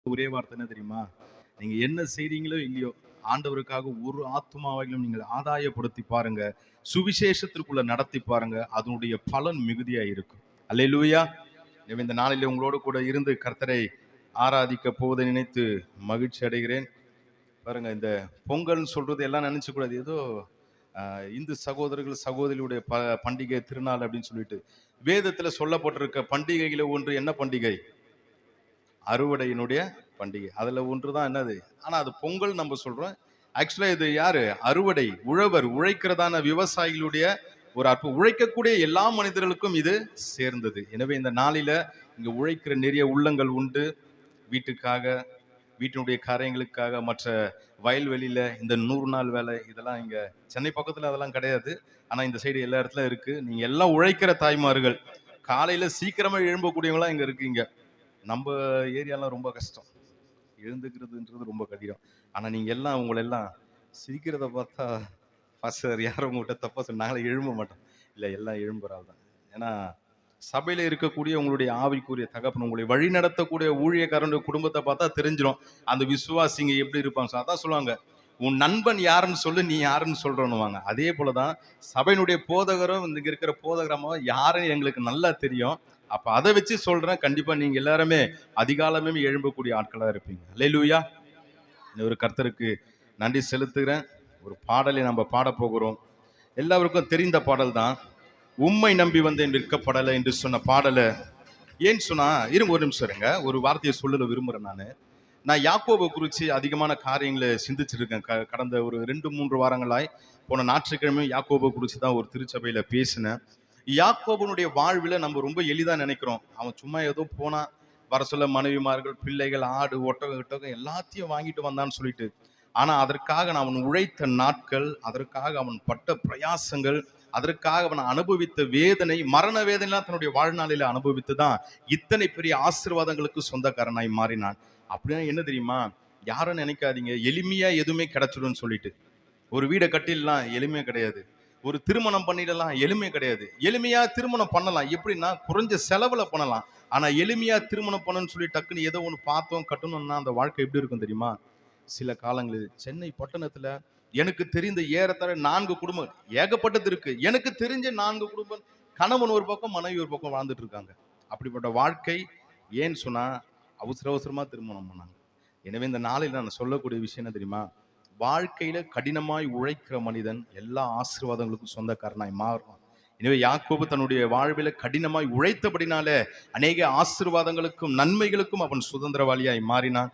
ஒரே வார்த்தை என்ன தெரியுமா? நீங்க என்ன செய்றீங்களோ இல்லையோ, ஆண்டவருக்காக ஒரு ஆத்துமாவையும் நீங்கள் ஆதாயப்படுத்தி பாருங்க. சுவிசேஷத்திற்குள்ள நடத்தி பாருங்க. அதனுடைய பலன் மிகுதியா இருக்கும். அல்லேலூயா! எனவே இந்த நாளிலே உங்களோடு கூட இருந்து கர்த்தரை ஆராதிக்க போவதை நினைத்து மகிழ்ச்சி அடைகிறேன். பாருங்க, இந்த பொங்கல்னு சொல்றது எல்லாம் நினைச்சுக்க கூடாது. ஏதோ இந்து சகோதரர்கள், சகோதரியுடைய பண்டிகை, திருநாள் அப்படின்னு சொல்லிட்டு. வேதத்துல சொல்லப்பட்டிருக்க பண்டிகையில ஒன்று என்ன பண்டிகை? அறுவடையினுடைய பண்டிகை. அதுல ஒன்றுதான் என்னது? ஆனா அது பொங்கல் நம்ம சொல்றோம். ஆக்சுவலா இது யாரு? அறுவடை, உழவர், உழைக்கிறதான விவசாயிகளுடைய ஒரு உழைக்கக்கூடிய எல்லா மனிதர்களுக்கும் இது சேர்ந்தது. எனவே இந்த நாளில இங்க உழைக்கிற நிறைய உள்ளங்கள் உண்டு. வீட்டுக்காக, வீட்டினுடைய காரியங்களுக்காக, மற்ற வயல்வெளியில இந்த 100 நாள் வேலை இதெல்லாம் இங்க சென்னை பக்கத்துல அதெல்லாம் கிடையாது. ஆனா இந்த சைடு எல்லா இடத்துலயும் இருக்கு. நீங்க எல்லாம் உழைக்கிற தாய்மார்கள். காலையில சீக்கிரமா எழும்பக்கூடியவங்களா இங்க இருக்கீங்க. நம்ம ஏரியாலாம் ரொம்ப கஷ்டம். எழுந்துக்கிறதுன்றது ரொம்ப கடினம். ஆனா நீங்க எல்லாம் உங்களெல்லாம் சிரிக்கிறத பார்த்தா, பாஸ்டர் யாரும் உங்கள்கிட்ட தப்பா நாங்களே எழும்ப மாட்டோம். இல்ல, எல்லாம் எழும்புறாள் தான். ஏன்னா சபையில இருக்கக்கூடிய உங்களுடைய ஆவிக்குரிய தகப்பன், உங்களை வழி நடத்தக்கூடிய ஊழியக்காரனுடைய குடும்பத்தை பார்த்தா தெரிஞ்சிடும் அந்த விசுவாசிங்க எப்படி இருப்பாங்க. அதான் சொல்லுவாங்க, உன் நண்பன் யாருன்னு சொல்லு, நீ யாருன்னு சொல்றோன்னுவாங்க. அதே போலதான் சபையினுடைய போதகரும் இங்க இருக்கிற போதகரமா யாருன்னு எங்களுக்கு நல்லா தெரியும். அப்ப அதை வச்சு சொல்றேன், கண்டிப்பா நீங்க எல்லாருமே அதிகாலமே எழும்பக்கூடிய ஆட்களா இருப்பீங்க. அல்லேலூயா! ஒரு கர்த்தருக்கு நன்றி செலுத்துகிறேன். ஒரு பாடலை நம்ம பாட போகிறோம். எல்லாருக்கும் தெரிந்த பாடல் தான். உம்மை நம்பி வந்தேன் விற்கப்படலை என்று சொன்ன பாடலை ஏன் சொன்னா, இருங்க ஒரு நிமிஷம் இருங்க, ஒரு வார்த்தையை சொல்ல விரும்புறேன். நான் யாக்கோபை குறித்து அதிகமான காரியங்களை சிந்திச்சிருக்கேன். கடந்த ஒரு 2-3 வாரங்களாய் போன ஞாயிற்றுக்கிழமை யாக்கோபை குறித்து தான் ஒரு திருச்சபையில பேசினேன். யாக்கோபனுடைய வாழ்வில் நம்ம ரொம்ப எளிதா நினைக்கிறோம். அவன் சும்மா ஏதோ போனா, வர சொல்ல மனைவிமார்கள், பிள்ளைகள், ஆடு, ஒட்டகம் எல்லாத்தையும் வாங்கிட்டு வந்தான்னு சொல்லிட்டு. ஆனா அதற்காக அவன் உழைத்த நாட்கள், அதற்காக அவன் பட்ட பிரயாசங்கள், அதற்காக அவன் அனுபவித்த வேதனை, மரண வேதனைலாம் தன்னுடைய வாழ்நாளில அனுபவித்து தான் இத்தனை பெரிய ஆசீர்வாதங்களுக்கு சொந்தக்காரனாய் மாறினான். அப்படின்னா என்ன தெரியுமா? யாரும் நினைக்காதீங்க எளிமையா எதுவுமே கிடைச்சிடும்னு சொல்லிட்டு. ஒரு வீடை கட்டிடலாம், எளிமையா கிடையாது. ஒரு திருமணம் பண்ணிடலாம், எளிமை கிடையாது. எளிமையா திருமணம் பண்ணலாம், எப்படின்னா குறைஞ்ச செலவுல பண்ணலாம். ஆனா எளிமையா திருமணம் பண்ணணும்னு சொல்லி டக்குன்னு ஏதோ ஒன்று பார்த்தோம் கட்டணும்னா அந்த வாழ்க்கை எப்படி இருக்கும் தெரியுமா? சில காலங்களில் சென்னை பட்டணத்துல எனக்கு தெரிந்த ஏறத்தாழ 4 குடும்பம், ஏகப்பட்டது இருக்கு. எனக்கு தெரிஞ்ச 4 குடும்பம், கணவன் ஒரு பக்கம், மனைவி ஒரு பக்கம் வாழ்ந்துட்டு இருக்காங்க. அப்படிப்பட்ட வாழ்க்கை. ஏன்னு சொன்னா அவசர அவசரமா திருமணம் பண்ணாங்க. எனவே இந்த நாளில் நான் சொல்லக்கூடிய விஷயம் என்ன தெரியுமா? வாழ்க்கையில கடினமாய் உழைக்கிற மனிதன் எல்லா ஆசீர்வாதங்களுக்கும் சொந்தக்காரனாய் மாறும். எனவே யாக்கோபு தன்னுடைய வாழ்வில கடினமாய் உழைத்தபடினாலே அநேக ஆசீர்வாதங்களுக்கும் நன்மைகளுக்கும் அவன் சுதந்திரவாளியாய் மாறினான்.